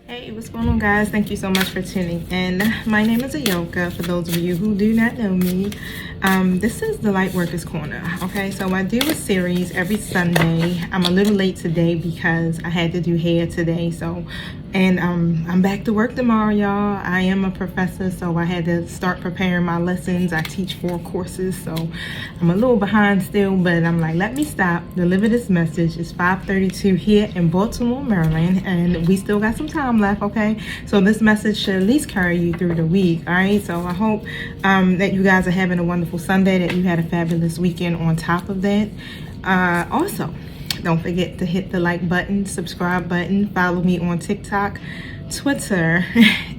Hey, what's going on, guys? Thank you so much for tuning in. My name is Ayoka. For those of you who do not know me, this is the Lightworkers Corner. Okay, so I do a series every Sunday. I'm a little late today because I had to do hair today. And I'm back to work tomorrow, y'all. I am a professor, so I had to start preparing my lessons. I teach 4 courses, so I'm a little behind still, but I'm like, let me stop, deliver this message. It's 5:32 here in Baltimore, Maryland, and we still got some time left, okay? So this message should at least carry you through the week, all right? So I hope that you guys are having a wonderful Sunday, that you had a fabulous weekend on top of that. Also, don't forget to hit the like button, subscribe button, follow me on TikTok, Twitter,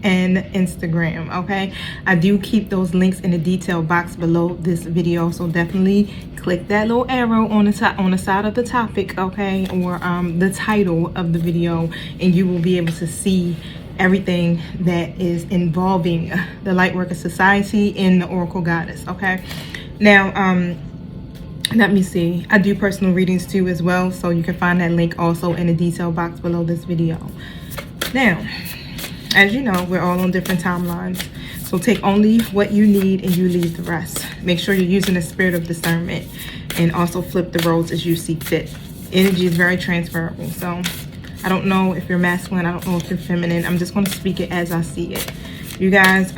and Instagram, okay? I do keep those links in the detail box below this video, so definitely click that little arrow on the top, on the side of the topic, okay, or the title of the video, and you will be able to see everything that is involving the Lightworker Society and the Oracle Goddess, okay? Now, let me see. I do personal readings too as well, so you can find that link also in the detail box below this video. Now, as you know, we're all on different timelines, so take only what you need and you leave the rest. Make sure you're using the spirit of discernment, and also flip the roles as you see fit. Energy is very transferable, so I don't know if you're masculine, I don't know if you're feminine. I'm just going to speak it as I see it. You guys, is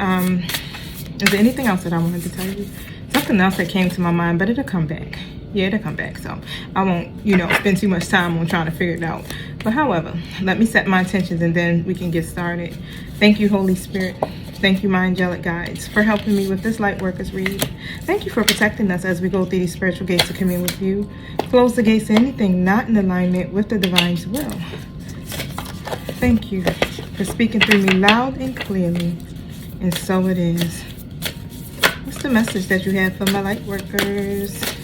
there anything else that I wanted to tell you? Something else that came to my mind, but it'll come back. Yeah, it'll come back, so I won't, spend too much time on trying to figure it out. But however, let me set my intentions and then we can get started. Thank you, Holy Spirit. Thank you, my angelic guides, for helping me with this Lightworkers read. Thank you for protecting us as we go through these spiritual gates to commune with you. Close the gates to anything not in alignment with the Divine's will. Thank you for speaking through me loud and clearly, and so it is. What's the message that you have for my light workers? What's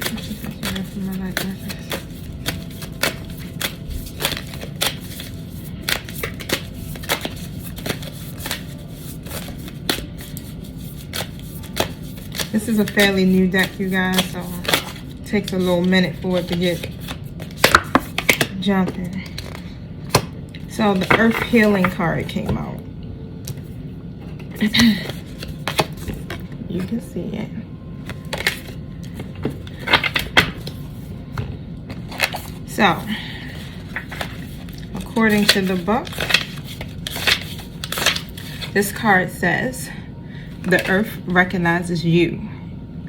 the message you have for my light workers? This is a fairly new deck, you guys, so it takes a little minute for it to get jumping. So the Earth Healing card came out. You can see it. So, according to the book, this card says, the Earth recognizes you.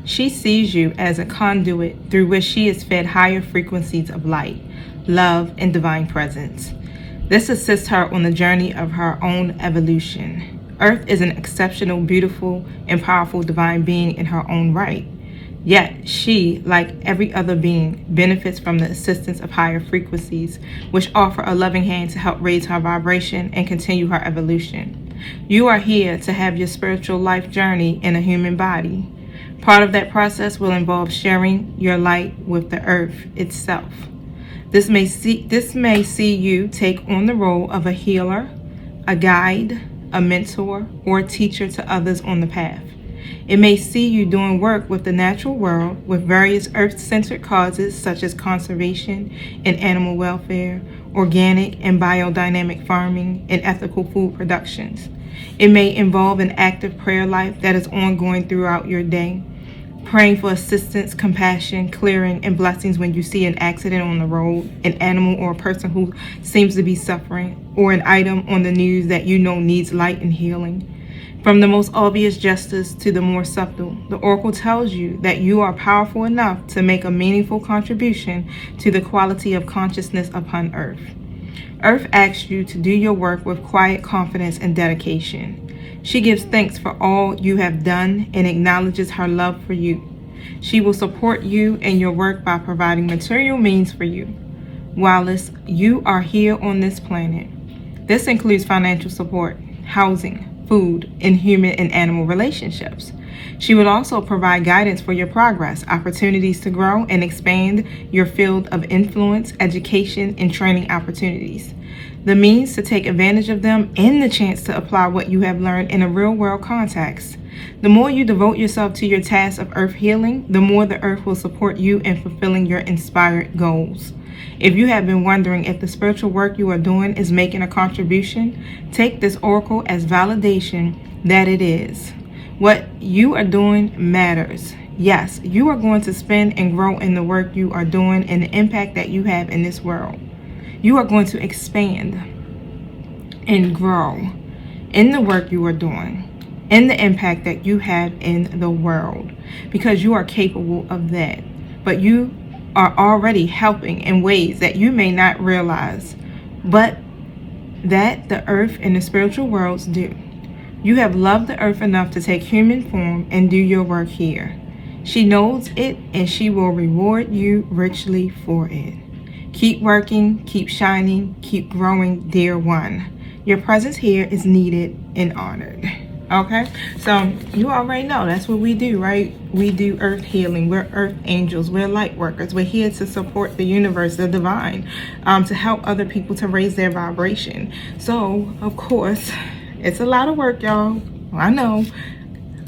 She sees you as a conduit through which she is fed higher frequencies of light, love, and divine presence. This assists her on the journey of her own evolution. Earth is an exceptional, beautiful, and powerful divine being in her own right. Yet she, like every other being, benefits from the assistance of higher frequencies, which offer a loving hand to help raise her vibration and continue her evolution. You are here to have your spiritual life journey in a human body. Part of that process will involve sharing your light with the earth itself. This may see you take on the role of a healer, a guide, a mentor, or a teacher to others on the path. It may see you doing work with the natural world with various earth-centered causes such as conservation and animal welfare, organic and biodynamic farming, and ethical food productions. It may involve an active prayer life that is ongoing throughout your day, praying for assistance, compassion, clearing, and blessings when you see an accident on the road, an animal or a person who seems to be suffering, or an item on the news that you know needs light and healing. From the most obvious gestures to the more subtle, the Oracle tells you that you are powerful enough to make a meaningful contribution to the quality of consciousness upon Earth. Earth asks you to do your work with quiet confidence and dedication. She gives thanks for all you have done and acknowledges her love for you. She will support you in your work by providing material means for you, whilst you are here on this planet. This includes financial support, housing, food, and human and animal relationships. She will also provide guidance for your progress, opportunities to grow and expand your field of influence, education, and training opportunities, the means to take advantage of them, and the chance to apply what you have learned in a real-world context. The more you devote yourself to your task of earth healing, the more the earth will support you in fulfilling your inspired goals. If you have been wondering if the spiritual work you are doing is making a contribution, take this oracle as validation that it is. What you are doing matters. Yes, you are going to spend and grow in the work you are doing and the impact that you have in this world. You are going to expand and grow in the work you are doing and the impact that you have in the world, because you are capable of that. But you are already helping in ways that you may not realize, but that the earth and the spiritual worlds do. You have loved the earth enough to take human form and do your work here. She knows it, and she will reward you richly for it. Keep working, keep shining, keep growing, dear one. Your presence here is needed and honored. Okay, so you already know that's what we do, right? We do earth healing. We're earth angels. We're light workers. We're here to support the universe, the divine, to help other people to raise their vibration. So, of course, it's a lot of work, y'all.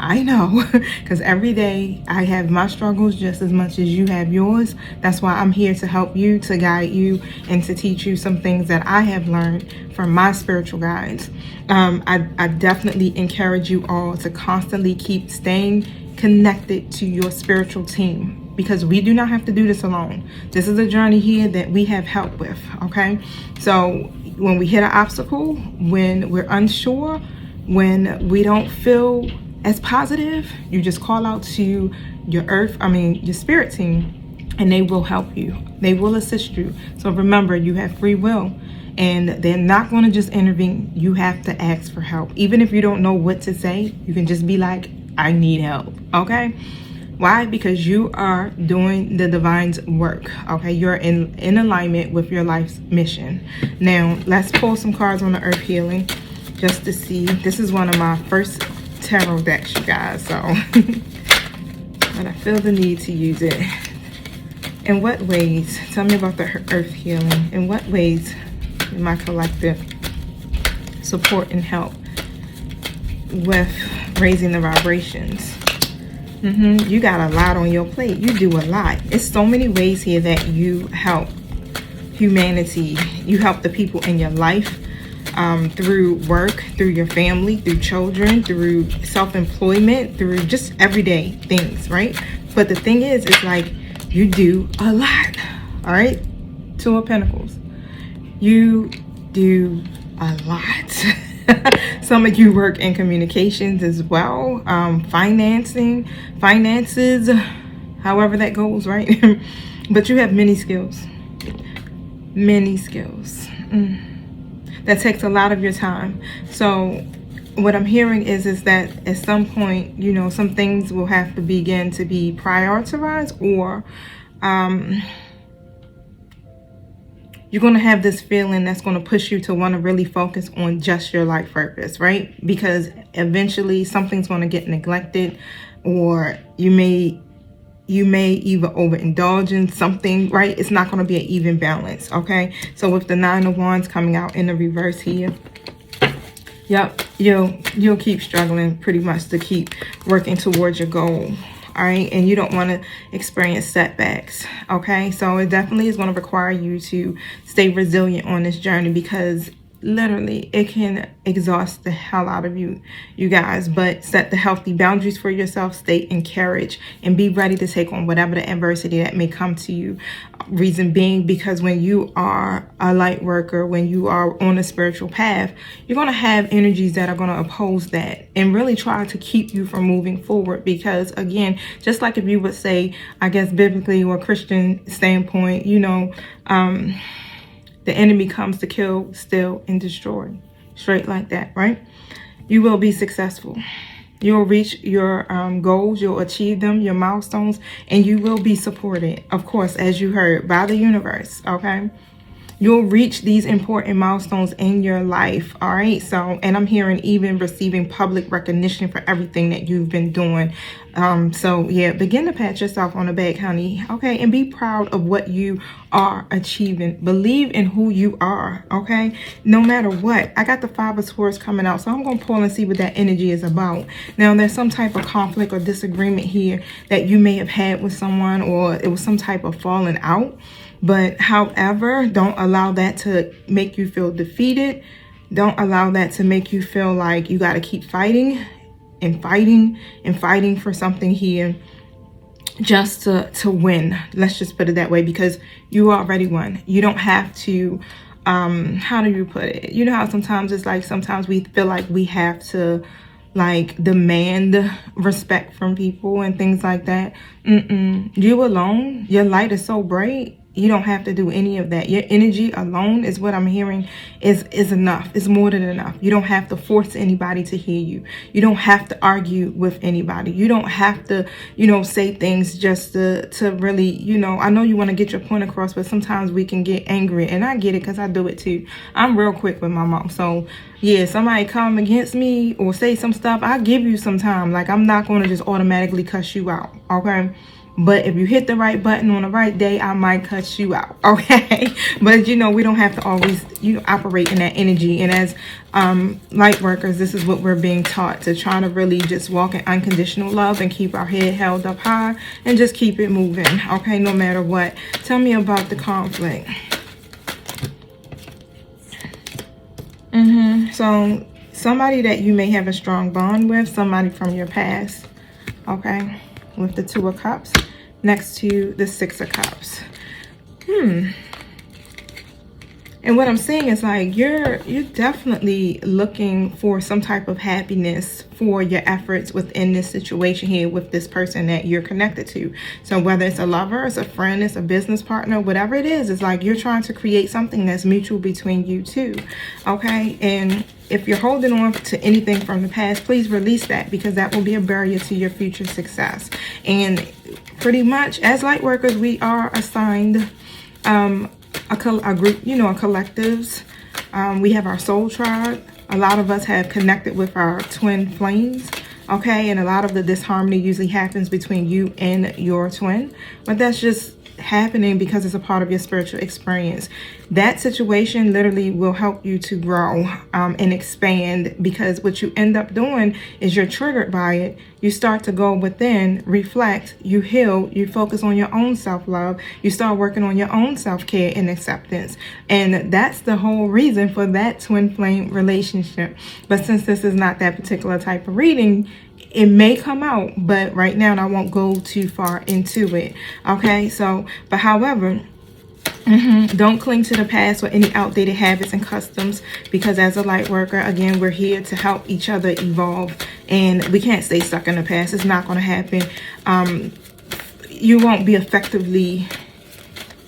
I know, because every day I have my struggles just as much as you have yours. That's why I'm here to help you, to guide you, and to teach you some things that I have learned from my spiritual guides. I definitely encourage you all to constantly keep staying connected to your spiritual team, because we do not have to do this alone. This is a journey here that we have help with, okay? So when we hit an obstacle, when we're unsure, when we don't feel as positive, you just call out to your spirit team, and they will help you. They will assist you. So remember, you have free will, and they're not going to just intervene. You have to ask for help. Even if you don't know what to say, you can just be like, I need help, okay? Why? Because you are doing the divine's work, okay? You're in alignment with your life's mission. Now, let's pull some cards on the earth healing just to see. This is one of my first tarot decks, you guys, so but I feel the need to use it. In what ways, tell me about the earth healing, in what ways in my collective support and help with raising the vibrations? You got a lot on your plate. You do a lot. It's so many ways here that you help humanity. You help the people in your life, through work, through your family, through children, through self-employment, through just everyday things, right? But the thing is, it's like you do a lot, all right? Two of Pentacles. You do a lot. Some of you work in communications as well, finances, however that goes, right? But you have many skills. That takes a lot of your time. So what I'm hearing is that at some point, you know, some things will have to begin to be prioritized, or you're going to have this feeling that's going to push you to want to really focus on just your life purpose, right? Because eventually something's going to get neglected, or you may either overindulge in something, right? It's not going to be an even balance, okay? So with the Nine of Wands coming out in the reverse here, yep, you'll keep struggling pretty much to keep working towards your goal, all right? And you don't want to experience setbacks, okay? So it definitely is going to require you to stay resilient on this journey, because literally it can exhaust the hell out of you guys. But set the healthy boundaries for yourself, stay encouraged, and be ready to take on whatever the adversity that may come to you. Reason being, because when you are a light worker, when you are on a spiritual path, you're going to have energies that are going to oppose that and really try to keep you from moving forward. Because again, just like if you would say, I guess biblically or Christian standpoint, you know, the enemy comes to kill, steal, and destroy. Straight like that, right? You will be successful. You'll reach your goals. You'll achieve them, your milestones, and you will be supported, of course, as you heard, by the universe, okay? You'll reach these important milestones in your life. All right. So, and I'm hearing even receiving public recognition for everything that you've been doing. So yeah, begin to pat yourself on the back, honey. Okay. And be proud of what you are achieving. Believe in who you are. Okay. No matter what. I got the 5 of Swords coming out. So I'm going to pull and see what that energy is about. Now, there's some type of conflict or disagreement here that you may have had with someone, or it was some type of falling out. But however, don't allow that to make you feel defeated. Don't allow that to make you feel like you got to keep fighting and fighting and fighting for something here just to win. Let's just put it that way, because you already won. You don't have to, how do you put it? You know how sometimes it's like, sometimes we feel like we have to like demand respect from people and things like that. You alone, your light is so bright. You don't have to do any of that. Your energy alone is what I'm hearing is enough. It's more than enough. You don't have to force anybody to hear you. You don't have to argue with anybody. You don't have to, say things just to really, I know you want to get your point across, but sometimes we can get angry. And I get it, because I do it too. I'm real quick with my mouth. So yeah, somebody come against me or say some stuff, I give you some time. Like, I'm not going to just automatically cuss you out. Okay. But if you hit the right button on the right day, I might cut you out, okay? But, we don't have to always, operate in that energy. And as light workers, this is what we're being taught, to try to really just walk in unconditional love and keep our head held up high and just keep it moving, okay, no matter what. Tell me about the conflict. So somebody that you may have a strong bond with, somebody from your past, okay? With the 2 of Cups next to the 6 of Cups. And what I'm seeing is like you're definitely looking for some type of happiness for your efforts within this situation here with this person that you're connected to. So whether it's a lover, it's a friend, it's a business partner, whatever it is, it's like you're trying to create something that's mutual between you two. Okay. And if you're holding on to anything from the past, please release that, because that will be a barrier to your future success. And pretty much as light workers, we are assigned a group, collectives. We have our soul tribe. A lot of us have connected with our twin flames. Okay. And a lot of the disharmony usually happens between you and your twin, but that's just happening because it's a part of your spiritual experience. That situation literally will help you to grow and expand, because what you end up doing is you're triggered by it. You start to go within, reflect, you heal, you focus on your own self-love, you start working on your own self-care and acceptance. And that's the whole reason for that twin flame relationship. But since this is not that particular type of reading, it may come out, but right now I won't go too far into it. Okay, so, but however, don't cling to the past or any outdated habits and customs, because as a light worker, again, we're here to help each other evolve, and we can't stay stuck in the past. It's not going to happen. You won't be effectively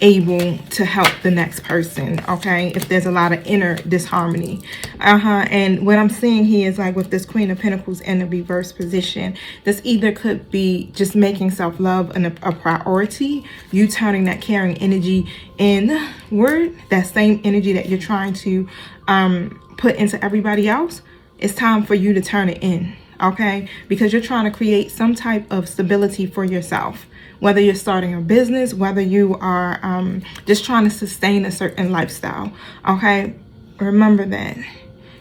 able to help the next person, okay, if there's a lot of inner disharmony. And what I'm seeing here is like with this Queen of Pentacles in the reverse position, this either could be just making self-love a priority, you turning that caring energy inward, that same energy that you're trying to put into everybody else. It's time for you to turn it in, okay, because you're trying to create some type of stability for yourself. Whether you're starting a business, whether you are just trying to sustain a certain lifestyle, okay? Remember that.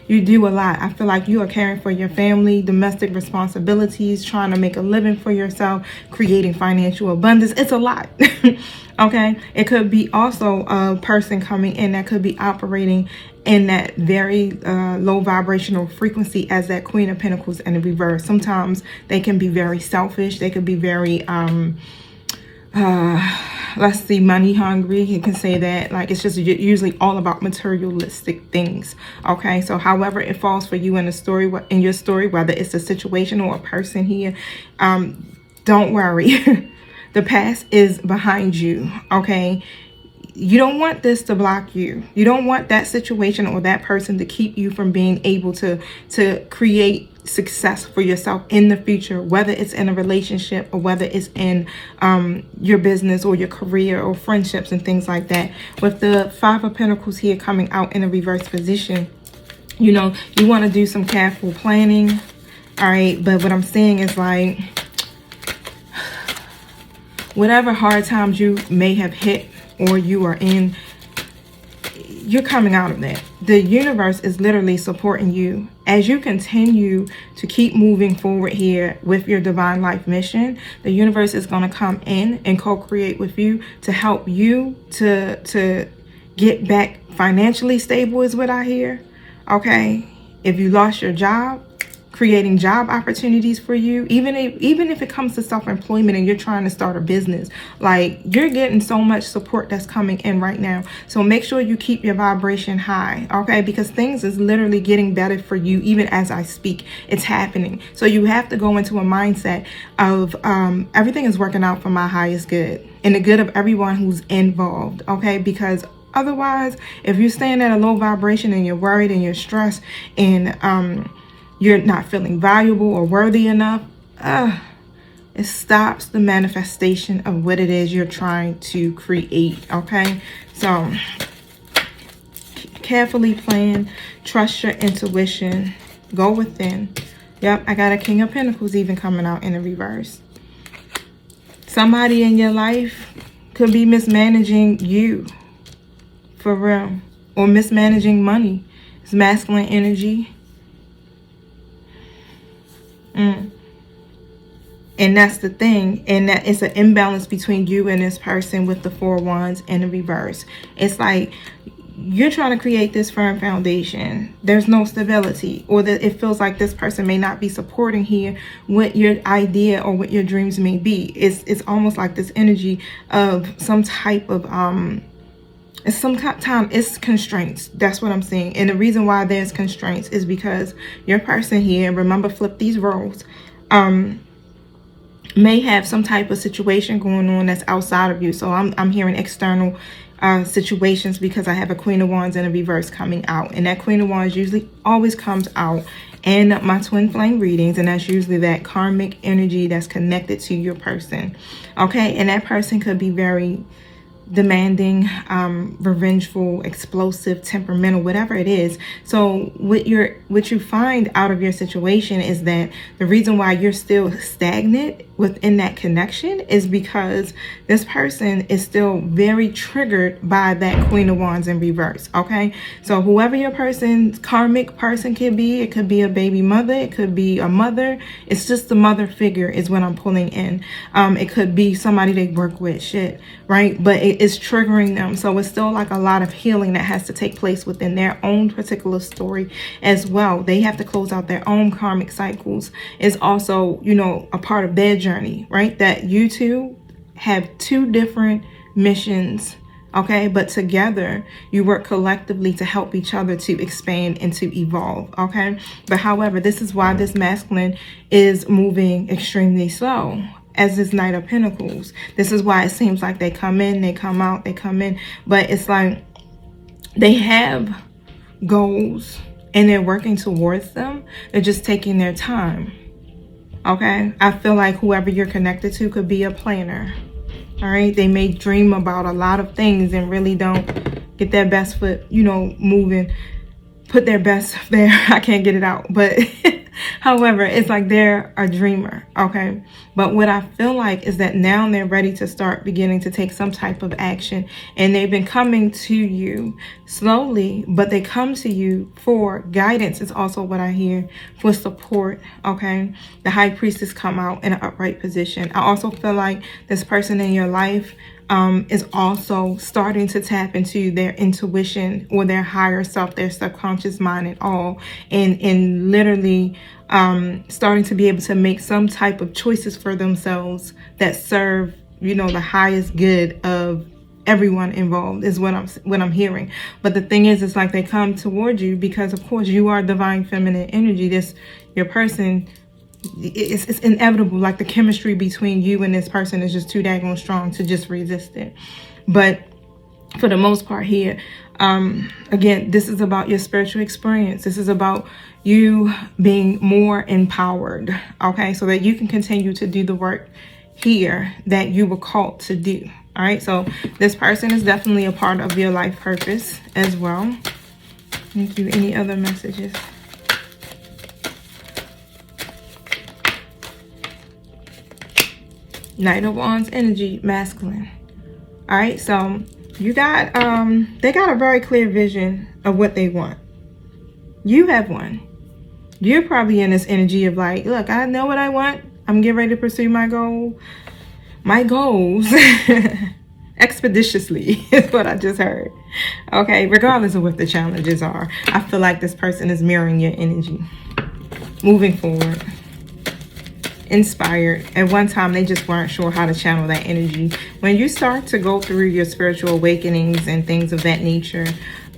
You do a lot. I feel like you are caring for your family, domestic responsibilities, trying to make a living for yourself, creating financial abundance. It's a lot, okay? It could be also a person coming in that could be operating in that very low vibrational frequency as that Queen of Pentacles in the reverse. Sometimes they can be very selfish. They could be very let's see, money hungry. You can say that. Like, it's just usually all about materialistic things, okay? So however it falls for you in the story, in your story, whether it's a situation or a person here, don't worry. The past is behind you, okay? You don't want this to block you. You don't want that situation or that person to keep you from being able to create success for yourself in the future, whether it's in a relationship or whether it's in your business or your career or friendships and things like that. With the Five of Pentacles here coming out in a reverse position, you know, you want to do some careful planning. All right. But what I'm saying is, like, whatever hard times you may have hit or you are in, you're coming out of that. The universe is literally supporting you as you continue to keep moving forward here with your divine life mission. The universe is going to come in and co-create with you to help you to get back financially stable, is what I hear. Okay, if you lost your job, creating job opportunities for you, even if it comes to self-employment and you're trying to start a business, like, you're getting so much support that's coming in right now. So make sure you keep your vibration high, okay? Because things is literally getting better for you even as I speak. It's happening. So you have to go into a mindset of everything is working out for my highest good and the good of everyone who's involved, okay? Because otherwise, if you're staying at a low vibration and you're worried and you're stressed and you're not feeling valuable or worthy enough, it stops the manifestation of what it is you're trying to create, okay? So carefully plan, trust your intuition, go within. Yep, I got a King of Pentacles even coming out in the reverse. Somebody in your life could be mismanaging you, for real, or mismanaging money. It's masculine energy. And that's the thing, and that it's an imbalance between you and this person with the Four of Wands in the reverse. It's like you're trying to create this firm foundation. There's no stability, or that it feels like this person may not be supporting here what your idea or what your dreams may be. It's almost like this energy of some type of it's constraints. That's what I'm saying. And the reason why there's constraints is because your person here, remember, flip these roles, may have some type of situation going on that's outside of you. So I'm hearing external situations, because I have a Queen of Wands in a reverse coming out, and that Queen of Wands usually always comes out in my twin flame readings, and that's usually that karmic energy that's connected to your person, okay? And that person could be very demanding, revengeful, explosive, temperamental, whatever it is. So what you find out of your situation is that the reason why you're still stagnant within that connection is because this person is still very triggered by that Queen of Wands in reverse, okay? So whoever your person's karmic person could be, it could be a baby mother, it could be a mother, it's just the mother figure is what I'm pulling in. It could be somebody they work with, right? But it is triggering them. So it's still like a lot of healing that has to take place within their own particular story as well. They have to close out their own karmic cycles. Is also, you know, a part of their journey, right? That you two have two different missions, okay? But together you work collectively to help each other to expand and to evolve, okay? But however, this is why this masculine is moving extremely slow as this Knight of Pentacles. This is why it seems like they come in, they come out, they come in, but it's like they have goals and they're working towards them. They're just taking their time, okay? I feel like whoever you're connected to could be a planner, all right? They may dream about a lot of things and really don't get their best foot, you know, moving, put their best there. I can't get it out, but however, it's like they're a dreamer, okay? But what I feel like is that now they're ready to start beginning to take some type of action, and they've been coming to you slowly, but they come to you for guidance is also what I hear, for support, okay? The High Priestess come out in an upright position. I also feel like this person in your life is also starting to tap into their intuition or their higher self, their subconscious mind and all, and literally starting to be able to make some type of choices for themselves that serve, you know, the highest good of everyone involved is what I'm hearing. But the thing is, it's like they come toward you because, of course, you are divine feminine energy. Your person, it's inevitable. Like the chemistry between you and this person is just too daggone strong to just resist it. But for the most part here. Again, this is about your spiritual experience. This is about you being more empowered, okay, so that you can continue to do the work here that you were called to do. All right, so this person is definitely a part of your life purpose as well. Thank you. Any other messages? Knight of Wands energy, masculine. All right, so you got they got a very clear vision of what they want. You have one. You're probably in this energy of like, look, I know what I want. I'm getting ready to pursue my goals expeditiously is what I just heard. Okay, regardless of what the challenges are, I feel like this person is mirroring your energy, moving forward, inspired. At one time they just weren't sure how to channel that energy. When you start to go through your spiritual awakenings and things of that nature,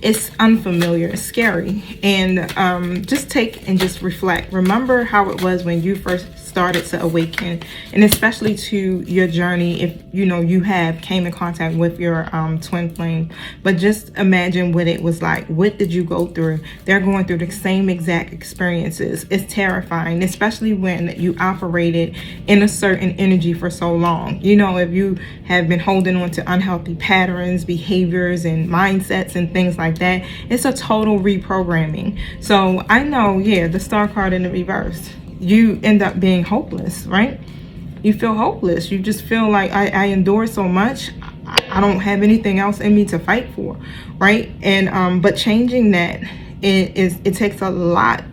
it's unfamiliar, it's scary, and just take and just reflect. Remember how it was when you first started to awaken, and especially to your journey, if you know you have came in contact with your twin flame. But just imagine what it was like. What did you go through? They're going through the same exact experiences. It's terrifying, especially when you operated in a certain energy for so long. You know, if you have been holding on to unhealthy patterns, behaviors, and mindsets and things like that, it's a total reprogramming. So I know, yeah, the star card in the reverse, you end up being hopeless, right? You feel hopeless. You just feel like I endured so much. I don't have anything else in me to fight for, right? And but changing that, it takes a lot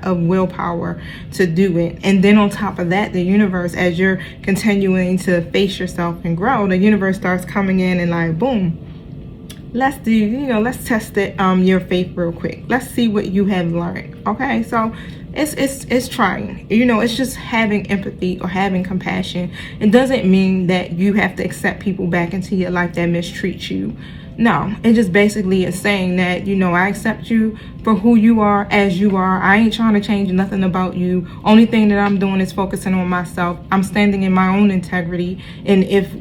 of willpower to do it. And then on top of that, the universe, as you're continuing to face yourself and grow, the universe starts coming in and like, boom, let's do, you know, let's test it, your faith real quick. Let's see what you have learned. Okay, so it's trying, you know, it's just having empathy or having compassion. It doesn't mean that you have to accept people back into your life that mistreat you. No, it just basically is saying that, you know, I accept you for who you are, as you are. I ain't trying to change nothing about you. Only thing that I'm doing is focusing on myself. I'm standing in my own integrity. And if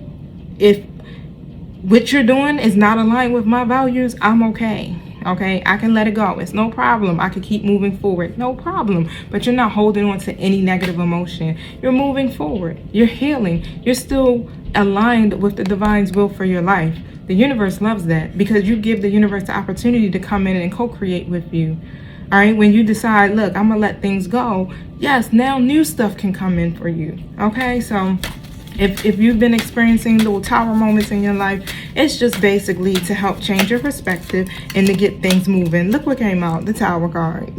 what you're doing is not aligned with my values, I'm okay. Okay, I can let it go. It's no problem. I can keep moving forward. No problem. But you're not holding on to any negative emotion. You're moving forward. You're healing. You're still aligned with the divine's will for your life. The universe loves that, because you give the universe the opportunity to come in and co-create with you. All right, when you decide, look, I'm gonna let things go, yes, now new stuff can come in for you. Okay, so if you've been experiencing little tower moments in your life, it's just basically to help change your perspective and to get things moving. Look what came out, the Tower card.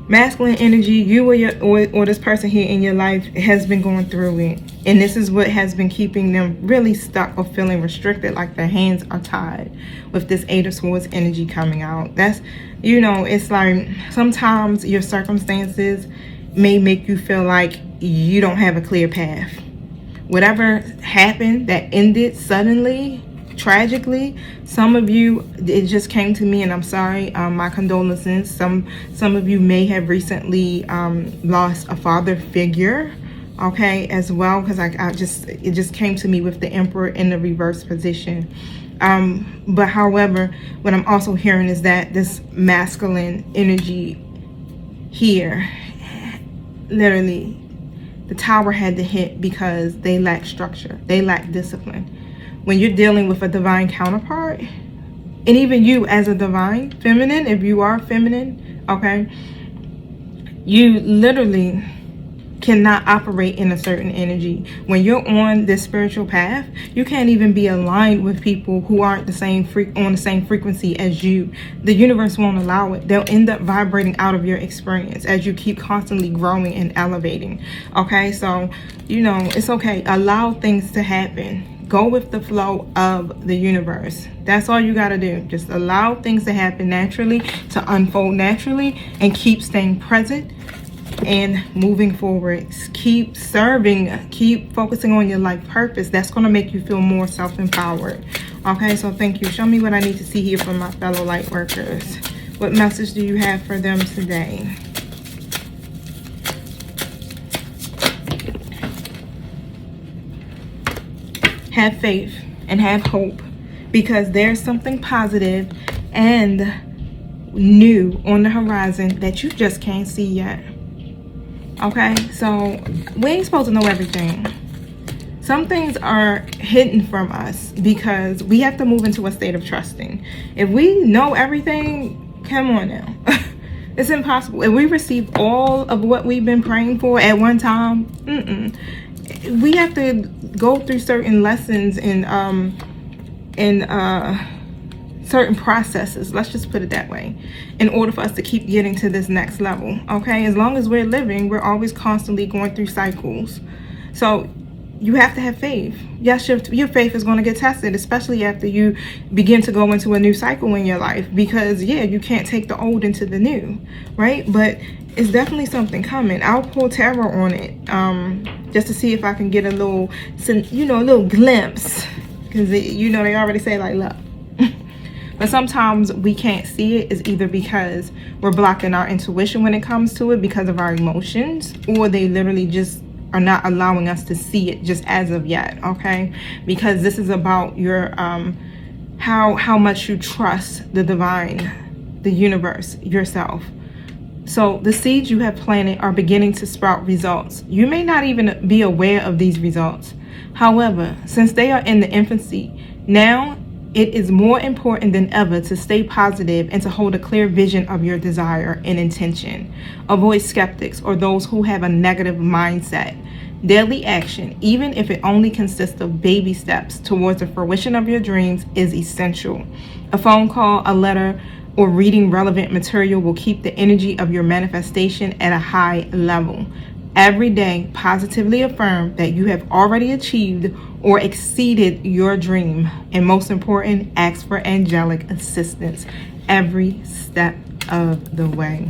Masculine energy, you or this person here in your life has been going through it. And this is what has been keeping them really stuck or feeling restricted, like their hands are tied with this Eight of Swords energy coming out. That's, you know, it's like sometimes your circumstances may make you feel like you don't have a clear path. Whatever happened that ended suddenly, tragically, some of you, it just came to me, and I'm sorry, my condolences. Some of you may have recently lost a father figure, okay, as well, because it just came to me with the Emperor in the reverse position. But however, what I'm also hearing is that this masculine energy here, literally, the Tower had to hit because they lack structure. They lack discipline. When you're dealing with a divine counterpart, and even you as a divine feminine, if you are feminine, okay, you literally cannot operate in a certain energy. When you're on this spiritual path, you can't even be aligned with people who aren't the same on the same frequency as you. The universe won't allow it. They'll end up vibrating out of your experience as you keep constantly growing and elevating. Okay, so you know, it's okay. Allow things to happen. Go with the flow of the universe. That's all you got to do. Just allow things to happen naturally, to unfold naturally, and keep staying present and moving forward. Keep serving, keep focusing on your life purpose. That's going to make you feel more self-empowered. Okay, so thank you. Show me what I need to see here from my fellow light workers. What message do you have for them today? have faith and have hope, because there's something positive and new on the horizon that you just can't see yet. Okay, so we ain't supposed to know everything. Some things are hidden from us because we have to move into a state of trusting. If we know everything, come on now. It's impossible. If we receive all of what we've been praying for at one time, we have to go through certain lessons and certain processes, let's just put it that way, in order for us to keep getting to this next level. Okay, as long as we're living, we're always constantly going through cycles. So you have to have faith. Yes, your faith is going to get tested, especially after you begin to go into a new cycle in your life, because yeah, you can't take the old into the new, right? But it's definitely something coming. I'll pull tarot on it just to see if I can get a little, you know, a little glimpse, because you know they already say like love. But sometimes we can't see it. Is either because we're blocking our intuition when it comes to it because of our emotions, or they literally just are not allowing us to see it just as of yet. Okay, because this is about your how much you trust the divine, the universe, yourself. So the seeds you have planted are beginning to sprout results. You may not even be aware of these results. However, since they are in the infancy, now it is more important than ever to stay positive and to hold a clear vision of your desire and intention. Avoid skeptics or those who have a negative mindset. Daily action, even if it only consists of baby steps towards the fruition of your dreams, is essential. A phone call, a letter, or reading relevant material will keep the energy of your manifestation at a high level. Every day, positively affirm that you have already achieved or exceeded your dream. And most important, ask for angelic assistance every step of the way.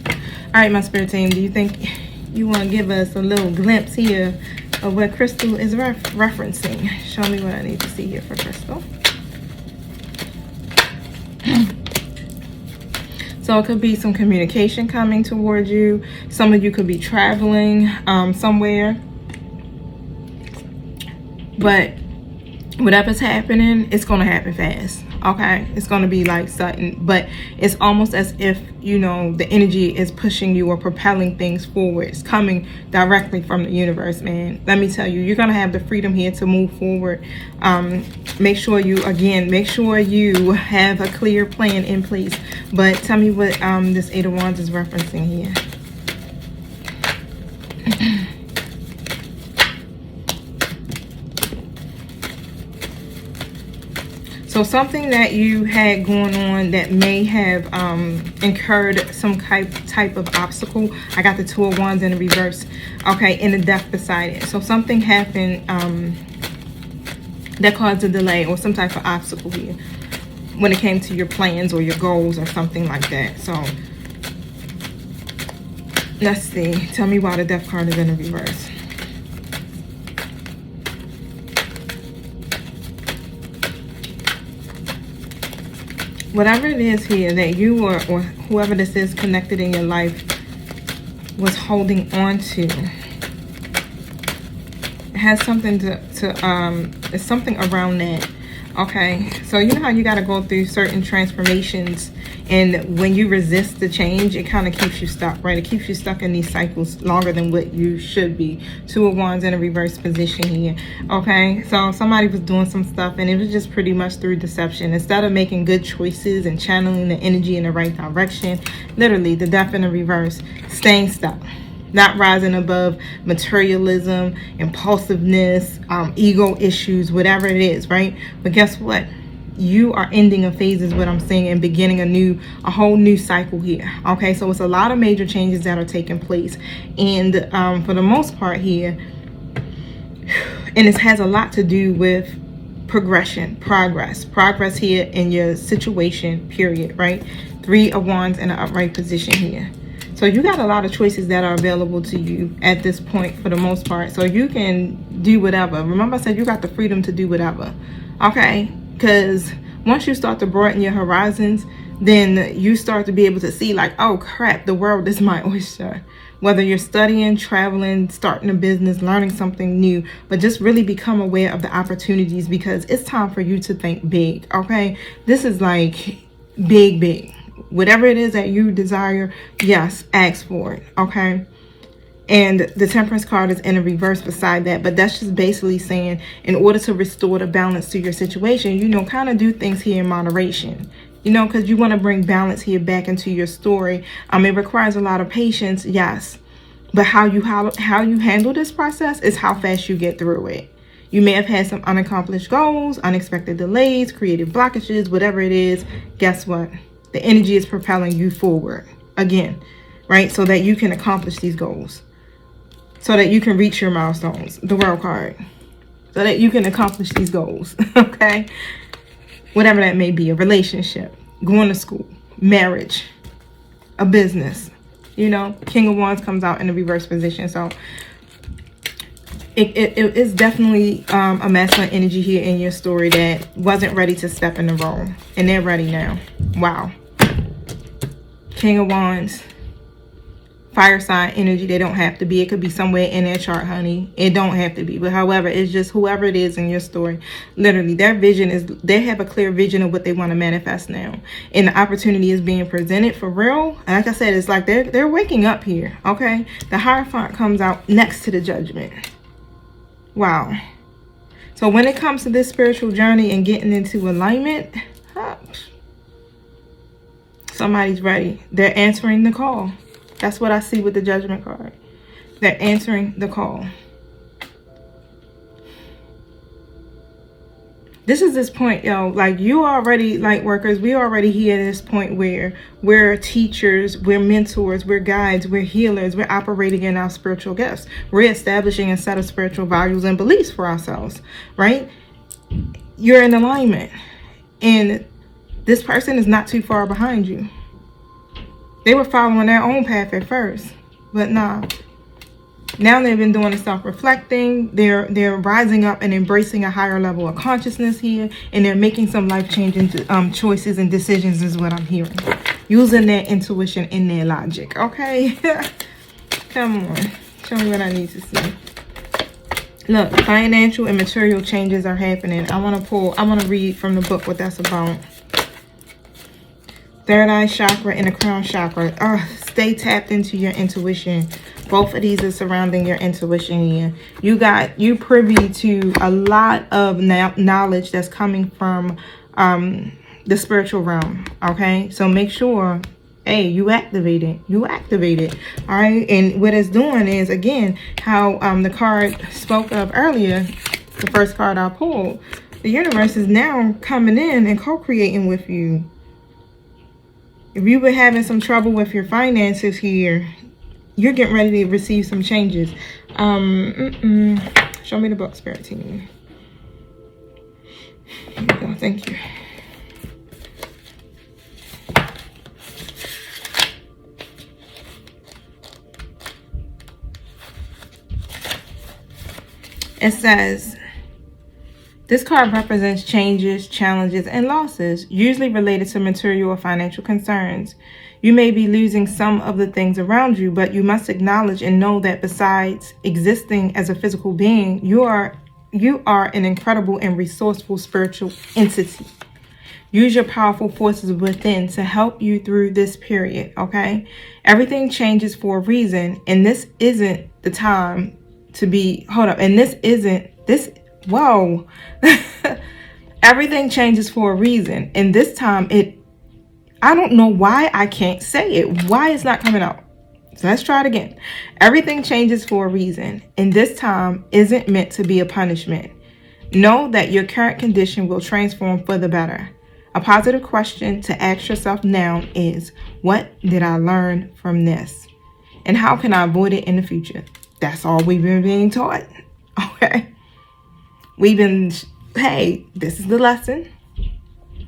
All right, my spirit team, do you think you want to give us a little glimpse here of what Crystal is referencing? Show me what I need to see here for Crystal. So it could be some communication coming towards you. Some of you could be traveling somewhere. But whatever's happening, it's going to happen fast. Okay, it's going to be like sudden, but it's almost as if, you know, the energy is pushing you or propelling things forward. It's coming directly from the universe, man. Let me tell you, you're going to have the freedom here to move forward. Make sure you have a clear plan in place. But tell me what this Eight of Wands is referencing here. So something that you had going on that may have incurred some type of obstacle. I got the Two of Wands in the reverse. Okay, and the Death beside it. So something happened that caused a delay or some type of obstacle here when it came to your plans or your goals or something like that. So let's see. Tell me why the Death card is in the reverse. Whatever it is here that you or whoever this is connected in your life was holding on to, it has something it's something around that. Okay, so you know how you got to go through certain transformations, and when you resist the change, it kind of keeps you stuck, right? It keeps you stuck in these cycles longer than what you should be. Two of Wands in a reverse position here. Okay, so somebody was doing some stuff and it was just pretty much through deception. Instead of making good choices and channeling the energy in the right direction, literally the Death in the reverse, staying stuck. Not rising above materialism, impulsiveness, ego issues, whatever it is, right? But guess what? You are ending a phase is what I'm saying, and beginning a whole new cycle here. Okay, so it's a lot of major changes that are taking place. And for the most part here, and it has a lot to do with progression, progress here in your situation, period, right? Three of Wands in an upright position here. So you got a lot of choices that are available to you at this point for the most part. So you can do whatever. Remember I said you got the freedom to do whatever. Okay? Because once you start to broaden your horizons, then you start to be able to see like, oh crap, the world is my oyster. Whether you're studying, traveling, starting a business, learning something new, but just really become aware of the opportunities, because it's time for you to think big, okay? This is like big. Whatever it is that you desire, yes, ask for it, okay? And the Temperance card is in a reverse beside that, but that's just basically saying, in order to restore the balance to your situation, you know, kind of do things here in moderation. You know, because you want to bring balance here back into your story. It requires a lot of patience, yes. But how you handle this process is how fast you get through it. You may have had some unaccomplished goals, unexpected delays, creative blockages, whatever it is. Guess what? The energy is propelling you forward again, right? So that you can accomplish these goals. So that you can reach your milestones. The World card. So that you can accomplish these goals, okay? Whatever that may be, a relationship, going to school, marriage, a business, you know. King of Wands comes out in the reverse position. So it is definitely a masculine energy here in your story that wasn't ready to step in the role. And they're ready now. Wow. King of Wands. Fire sign energy. They don't have to be. It could be somewhere in their chart, honey. It don't have to be. But however, it's just whoever it is in your story. Literally, their vision is, they have a clear vision of what they want to manifest now. And the opportunity is being presented for real. And like I said, it's like they're waking up here. Okay. The Hierophant comes out next to the Judgment. Wow. So when it comes to this spiritual journey and getting into alignment, somebody's ready. They're answering the call. That's what I see with the Judgment card. They're answering the call. This is this point, yo. Like, you already, light workers, we already here at this point where we're teachers, we're mentors, we're guides, we're healers, we're operating in our spiritual gifts. We're establishing a set of spiritual values and beliefs for ourselves, right? You're in alignment. And this person is not too far behind you. They were following their own path at first, but nah. Now they've been doing the self-reflecting. They're rising up and embracing a higher level of consciousness here, and they're making some life-changing choices and decisions is what I'm hearing. Using their intuition and their logic, okay? Come on. Show me what I need to see. Look, financial and material changes are happening. I want to read from the book what that's about. Third eye chakra and the crown chakra. Stay tapped into your intuition. Both of these are surrounding your intuition here. You privy to a lot of knowledge that's coming from the spiritual realm. Okay, so make sure, hey, you activate it. All right, and what it's doing is, again, how the card spoke of earlier, the first card I pulled. The universe is now coming in and co-creating with you. If you were having some trouble with your finances here, you're getting ready to receive some changes. Show me the book, Spirit Team. Here we go. Thank you. It says, this card represents changes, challenges, and losses, usually related to material or financial concerns. You may be losing some of the things around you, but you must acknowledge and know that besides existing as a physical being, you are an incredible and resourceful spiritual entity. Use your powerful forces within to help you through this period, okay? Everything changes for a reason, and this isn't the time to be, whoa. Everything changes for a reason, and this time I don't know why I can't say it. Why it's not coming out? So let's try it again. Everything changes for a reason, and this time isn't meant to be a punishment. Know that your current condition will transform for the better. A positive question to ask yourself now is, what did I learn from this? And how can I avoid it in the future? That's all we've been being taught. Okay. Hey, this is the lesson.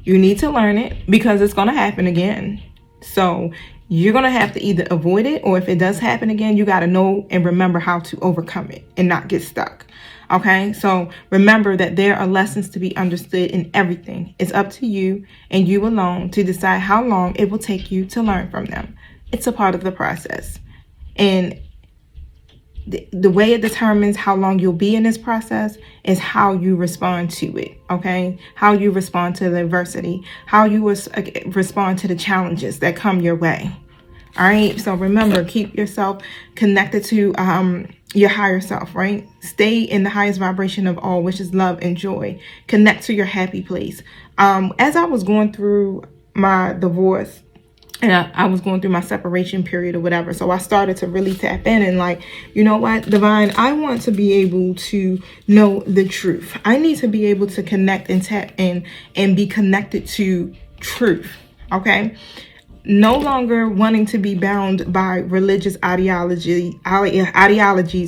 You need to learn it because it's going to happen again. So you're going to have to either avoid it, or if it does happen again, you got to know and remember how to overcome it and not get stuck. Okay, so remember that there are lessons to be understood in everything. It's up to you and you alone to decide how long it will take you to learn from them. It's a part of the process. And the way it determines how long you'll be in this process is how you respond to it, okay? How you respond to the adversity, how you respond to the challenges that come your way. All right, so remember, keep yourself connected to your higher self, right? Stay in the highest vibration of all, which is love and joy. Connect to your happy place. As I was going through my divorce, and I was going through my separation period or whatever, so I started to really tap in and like, you know what, Divine, I want to be able to know the truth. I need to be able to connect and tap in and be connected to truth, okay? No longer wanting to be bound by religious ideologies,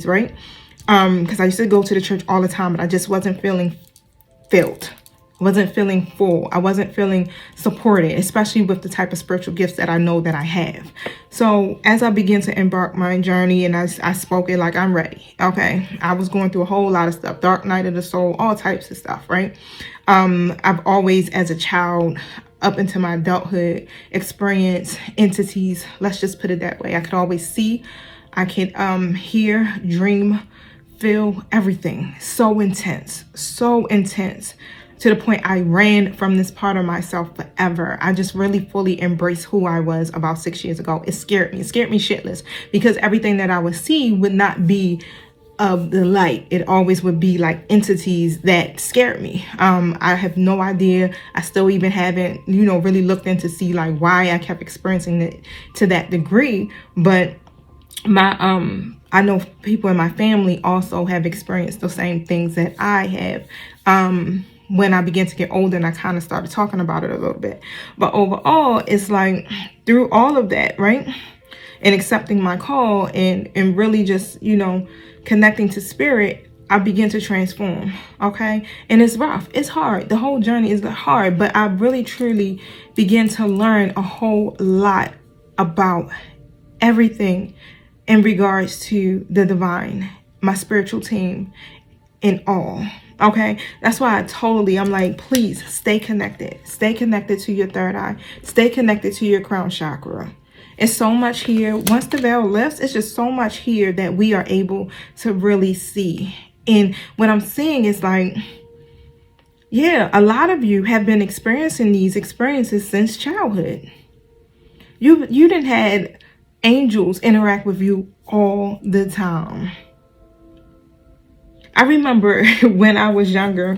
right? Because I used to go to the church all the time, but I just wasn't feeling filled. I wasn't feeling full. I wasn't feeling supported, especially with the type of spiritual gifts that I know that I have. So as I began to embark my journey, and I spoke it like I'm ready. Okay. I was going through a whole lot of stuff, dark night of the soul, all types of stuff, right? I've always, as a child, up into my adulthood, experienced entities. Let's just put it that way. I could always see, I could hear, dream, feel everything. So intense, to the point I ran from this part of myself forever. I just really fully embraced who I was about 6 years ago. It scared me shitless, because everything that I would see would not be of the light. It always would be like entities that scared me. I have no idea. I still even haven't, really looked into see like why I kept experiencing it to that degree. But I know people in my family also have experienced the same things that I have. When I began to get older, and I kind of started talking about it a little bit. But overall, it's like through all of that, right? And accepting my call and really just, connecting to spirit, I begin to transform, okay? And it's rough. It's hard. The whole journey is hard, but I really, truly begin to learn a whole lot about everything in regards to the divine, my spiritual team, and all. Okay, that's why I'm like, please stay connected to your third eye, stay connected to your crown chakra. It's so much here. Once the veil lifts, it's just so much here that we are able to really see. And what I'm seeing is like, yeah, a lot of you have been experiencing these experiences since childhood. You didn't had angels interact with you all the time. I remember when I was younger,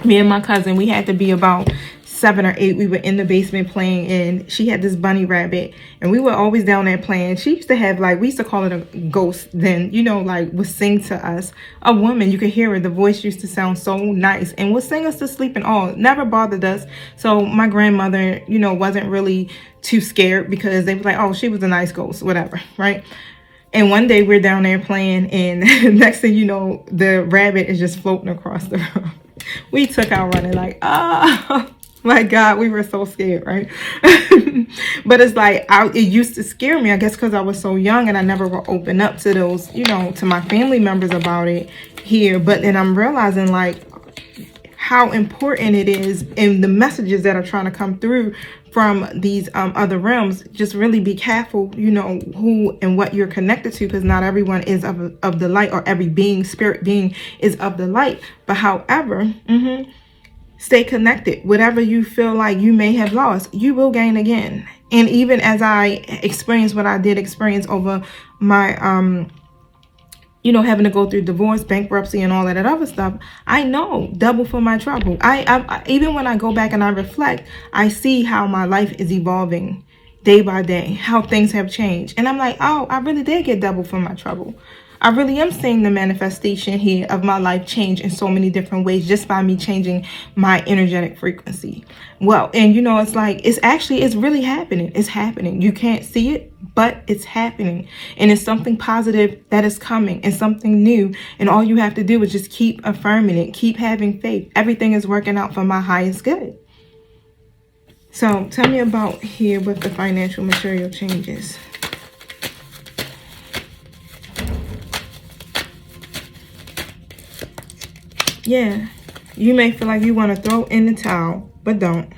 me and my cousin, we had to be about 7 or 8. We were in the basement playing, and she had this bunny rabbit, and we were always down there playing. She used to have like, we used to call it a ghost then, like would sing to us. A woman, you could hear her. The voice used to sound so nice and would sing us to sleep and all. Never bothered us. So my grandmother, wasn't really too scared, because they were like, oh, she was a nice ghost, whatever, right? And one day we're down there playing, and next thing you know, the rabbit is just floating across the room. We took out running like, oh my God, we were so scared, right? But it's like, it used to scare me, I guess, because I was so young and I never would open up to those, to my family members about it here. But then I'm realizing like how important it is, and the messages that are trying to come through from these other realms. Just really be careful, who and what you're connected to, because not everyone is of the light, or every spirit being is of the light. But however, stay connected. Whatever you feel like you may have lost, you will gain again. And even as I experienced what I did experience over my having to go through divorce, bankruptcy, and all that other stuff, I know double for my trouble. I even when I go back and I reflect, I see how my life is evolving day by day, how things have changed. And I'm like, oh, I really did get double for my trouble. I really am seeing the manifestation here of my life change in so many different ways, just by me changing my energetic frequency. Well, and it's like, it's really happening. It's happening. You can't see it, but it's happening. And it's something positive that is coming, and something new. And all you have to do is just keep affirming it. Keep having faith. Everything is working out for my highest good. So tell me about here with the financial material changes. Yeah, you may feel like you want to throw in the towel, but don't.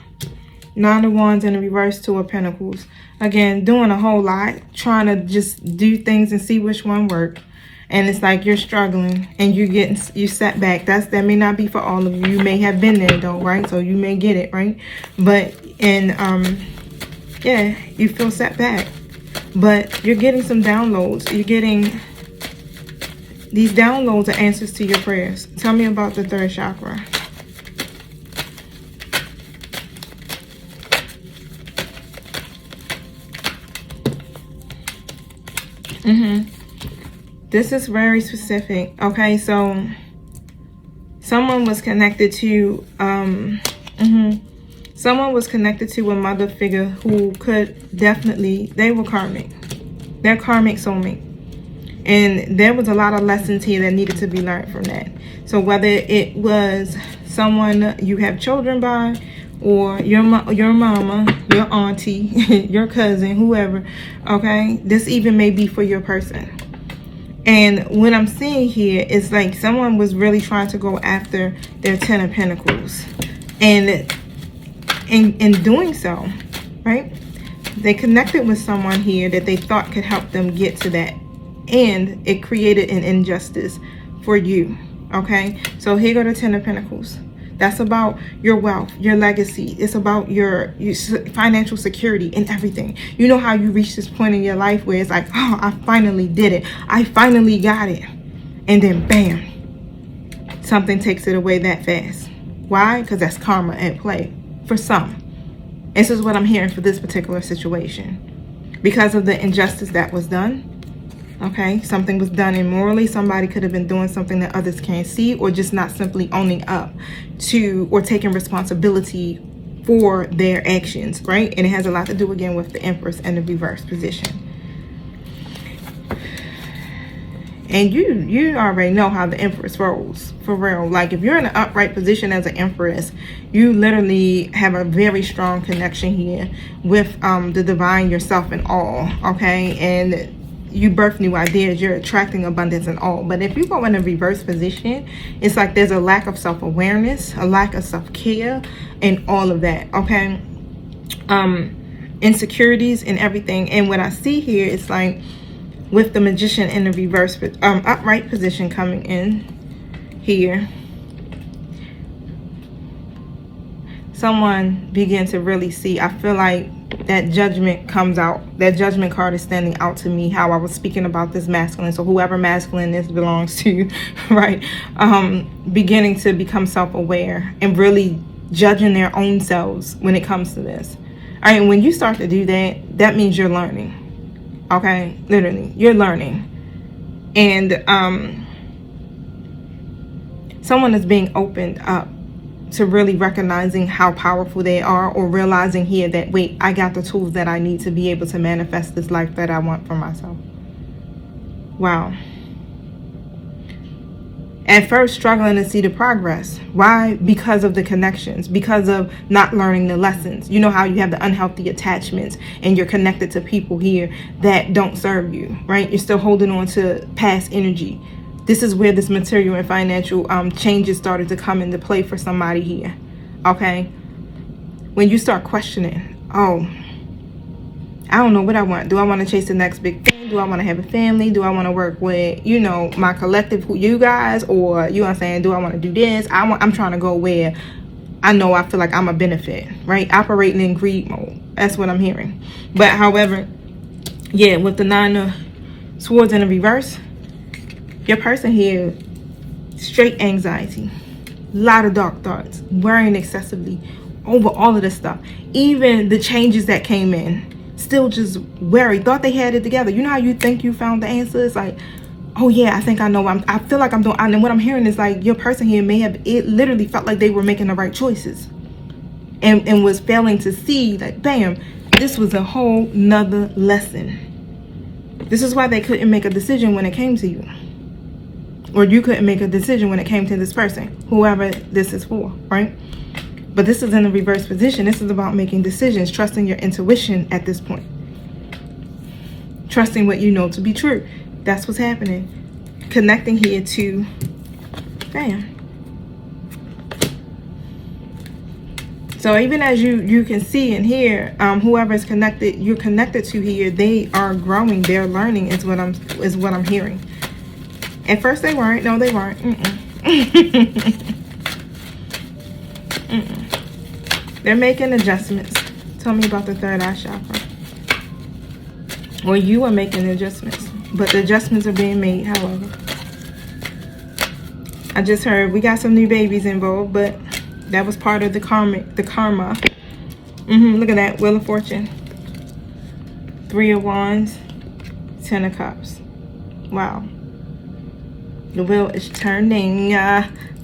Nine of Wands in the reverse, Two of Pentacles. Again, doing a whole lot, trying to just do things and see which one work. And it's like you're struggling and you set back. That may not be for all of you. You may have been there though, right? So you may get it, right? But yeah, you feel set back. But you're getting some downloads. You're getting these downloads are answers to your prayers. Tell me about the third chakra. This is very specific. Okay, so someone was connected to someone was connected to a mother figure who could definitely, they were karmic. They're karmic soulmate. And there was a lot of lessons here that needed to be learned from that. So whether it was someone you have children by, or your mama, your auntie, your cousin, whoever, okay? This even may be for your person. And what I'm seeing here is like someone was really trying to go after their Ten of Pentacles. And in doing so, right, they connected with someone here that they thought could help them get to that. And it created an injustice for you, okay? So here go the Ten of Pentacles. That's about your wealth, your legacy. It's about your financial security and everything. You know how you reach this point in your life where it's like, oh, I finally did it. I finally got it. And then bam, something takes it away that fast. Why? Because that's karma at play for some. This is what I'm hearing for this particular situation. Because of the injustice that was done. Okay, something was done immorally. Somebody could have been doing something that others can't see, or just not simply owning up to or taking responsibility for their actions, right? And it has a lot to do again with the Empress and the reverse position. And you already know how the Empress rolls, for real. Like if you're in an upright position as an Empress, you literally have a very strong connection here with the divine, yourself and all, okay? And you birth new ideas, you're attracting abundance and all. But if you go in a reverse position, it's like there's a lack of self-awareness, a lack of self-care, and all of that, okay? Insecurities and everything. And what I see here is like with the Magician in the reverse upright position coming in here, someone began to really see, I feel like that judgment comes out. That judgment card is standing out to me, how I was speaking about this masculine. So whoever masculine this belongs to, right? Beginning to become self-aware and really judging their own selves when it comes to this. All right, and when you start to do that, that means you're learning. Okay, literally, you're learning. And someone is being opened up to really recognizing how powerful they are, or realizing here that, wait, I got the tools that I need to be able to manifest this life that I want for myself. Wow. At first, struggling to see the progress. Why? Because of the connections, because of not learning the lessons. You know how you have the unhealthy attachments and you're connected to people here that don't serve you, right? You're still holding on to past energy. This is where this material and financial changes started to come into play for somebody here, okay? When you start questioning, oh, I don't know what I want. Do I want to chase the next big thing? Do I want to have a family? Do I want to work with, you know, my collective, you guys? Or, you know what I'm saying, do I want to do this? I'm trying to go where I know I feel like I'm a benefit, right? Operating in greed mode. That's what I'm hearing. But however, yeah, with the Nine of Swords in the reverse, your person here, straight anxiety, a lot of dark thoughts, worrying excessively over all of this stuff. Even the changes that came in, still just worried, thought they had it together. You know how you think you found the answer? It's like, oh yeah, I think I know. I feel like I'm doing, and what I'm hearing is like your person here may have, it literally felt like they were making the right choices. And was failing to see that, bam, this was a whole nother lesson. This is why they couldn't make a decision when it came to you. Or you couldn't make a decision when it came to this person, whoever this is for, right? But this is in the reverse position. This is about making decisions, trusting your intuition at this point. Trusting what you know to be true. That's what's happening. Connecting here to, bam, So even as you can see and hear, whoever is connected, you're connected to here, they are growing, they're learning is what I'm hearing. At first they weren't. No, they weren't. They're making adjustments. Tell me about the third eye chakra. Or you are making adjustments, but the adjustments are being made, however. I just heard we got some new babies involved, but that was part of the karma. Look at that. Wheel of Fortune. 3 of Wands. 10 of Cups. Wow. The wheel is turning.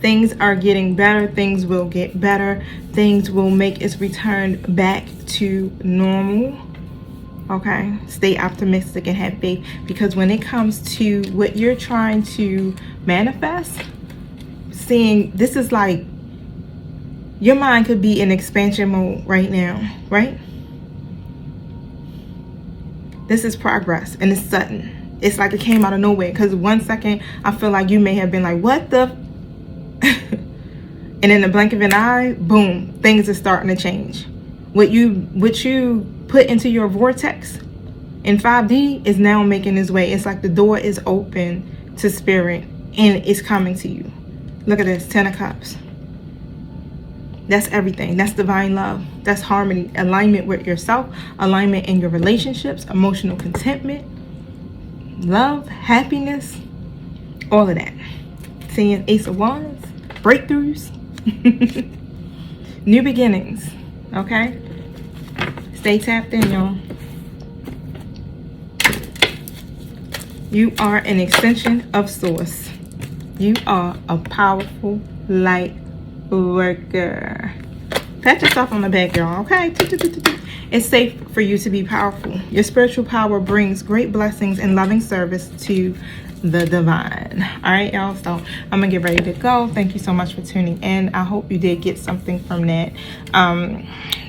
Things are getting better. Things will get better. Things will make its return back to normal. Okay? Stay optimistic and have faith. Because when it comes to what you're trying to manifest, seeing, this is like, your mind could be in expansion mode right now, right? This is progress, and it's sudden. It's like it came out of nowhere, because 1 second, I feel like you may have been like, what the? And in the blink of an eye, boom, things are starting to change. What you put into your vortex in 5D is now making its way. It's like the door is open to spirit, and it's coming to you. Look at this, 10 of Cups. That's everything. That's divine love. That's harmony, alignment with yourself, alignment in your relationships, emotional contentment, love, happiness, all of that. Seeing Ace of Wands, breakthroughs, new beginnings, okay? Stay tapped in, y'all. You are an extension of Source. You are a powerful light worker. Pat yourself on the back, y'all, okay? It's safe for you to be powerful. Your spiritual power brings great blessings and loving service to the divine. All right, y'all, so I'm gonna get ready to go. Thank you so much for tuning in. I hope you did get something from that.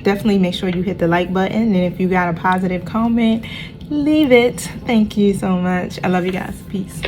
Definitely make sure you hit the like button, and if you got a positive comment, leave it. Thank you so much. I love you guys. Peace.